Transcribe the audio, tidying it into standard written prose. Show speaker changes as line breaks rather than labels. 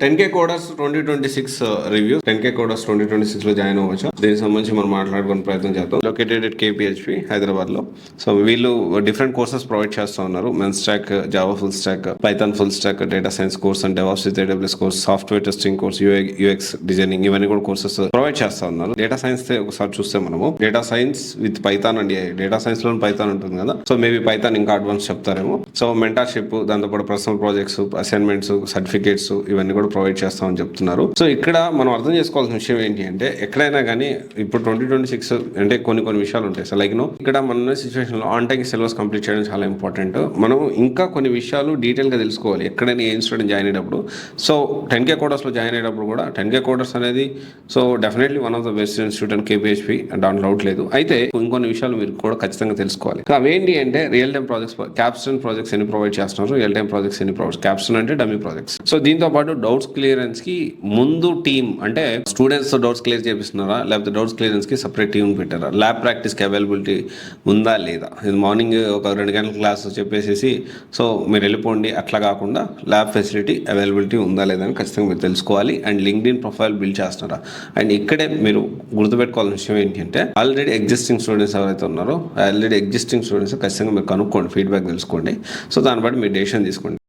10K coders 2026 review 10K coders 2026 లో join అవ్వచ్చు. దీనికి సంబంధించి మనం మాట్లాడుకునే ప్రయత్నం చేద్దాం. లొకేటెడ్ ఎట్ KPHP హైదరాబాద్ లో. సో వీళ్ళు డిఫరెంట్ కోర్సెస్ ప్రొవైడ్ చేస్తూ ఉన్నారు. Men stock, Java full stock, Python full stock, data science course and DevOps with AWS course, software testing course, UX designing, ఇవన్నీ కూడా కోర్సెస్ ప్రొవైడ్ చేస్తూ ఉన్నారు. డేటా సైన్స్ ఒకసారి చూస్తే మనము data science with Python and data science లో Python ఉంటుంది కదా. సో మేబీ పైథాన్ ఇంకా అడ్వాన్స్ చెప్తారేమో. సో మెంటర్షిప్, దాంతోపాటు పర్సనల్ ప్రాజెక్ట్స్, అసైన్మెంట్స్, సర్టిఫికేట్స్ ఇవన్నీ కూడా ప్రొవైడ్ చేస్తామని చెప్తున్నారు. సో ఇక్కడ మనం అర్థం చేసుకోవాల్సిన విషయం ఏంటి అంటే, ఎక్కడైనా కానీ ఇప్పుడు 2026 అంటే కొన్ని విషయాలు ఉంటాయి. సో లైక్ ఇక్కడ మన సిచ్యువేషన్ లో ఆన్ టైం సిలబస్ కంప్లీట్ చేయడం చాలా ఇంపార్టెంట్. మనం ఇంకా కొన్ని విషయాలు డీటెయిల్ గా తెలుసుకోవాలి ఎక్కడైనా ఏ ఇన్స్టిట్యూట్ జాయిన్ అయ్యేటప్పుడు. సో 10K కోడర్స్ లో జాయిన్ అయ్యేటప్పుడు కూడా 10K కోడర్స్ అనేది so definitely one of the best institute and KPHP దాంట్లో డౌట్ లేదు. అయితే ఇంకొన్ని విషయాలు మీరు కూడా ఖచ్చితంగా తెలుసుకోవాలి. అవేంటి అంటే real time projects, Capstone projects ఎన్ని ప్రొవైడ్ చేస్తున్నారు, రియల్ టైం ప్రాజెక్ట్స్ ఎన్ని ప్రొవైడ్, క్యాప్స్టోన్ అంటే డమ్మీ ప్రాజెక్ట్స్. సో దీంతో పాటు డౌట్స్ క్లియరెన్స్ కి ముందు టీమ్ అంటే స్టూడెంట్స్ డౌట్స్ క్లియర్ చేపిస్తున్నారా, లేకపోతే డౌట్స్ క్లియరెన్స్ కి సపరేట్ టీమ్ పెట్టారా, ల్యాబ్ ప్రాక్టీస్ కి అవైలబిలిటీ ఉందా లేదా, ఇది మార్నింగ్ ఒక 2 గంటల క్లాస్ చెప్పేసి సో మీరు వెళ్ళిపోండి అట్లా కాకుండా ల్యాబ్ ఫెసిలిటీ అవైలబిలిటీ ఉందా లేదా అని ఖచ్చితంగా మీరు తెలుసుకోవాలి. అండ్ లింక్డ్ఇన్ ప్రొఫైల్ బిల్డ్ చేస్తున్నారా. అండ్ ఇక్కడే మీరు గుర్తుపెట్టుకోవాల్సిన విషయం ఏంటంటే, ఆల్రెడీ ఎగ్జిస్టింగ్ స్టూడెంట్స్ ఎవరైతే ఉన్నారో ఖచ్చితంగా మీరు కనుక్కోండి, ఫీడ్బ్యాక్ తెలుసుకోండి. సో దాన్ని బట్టి మీరు డెసిషన్ తీసుకోండి.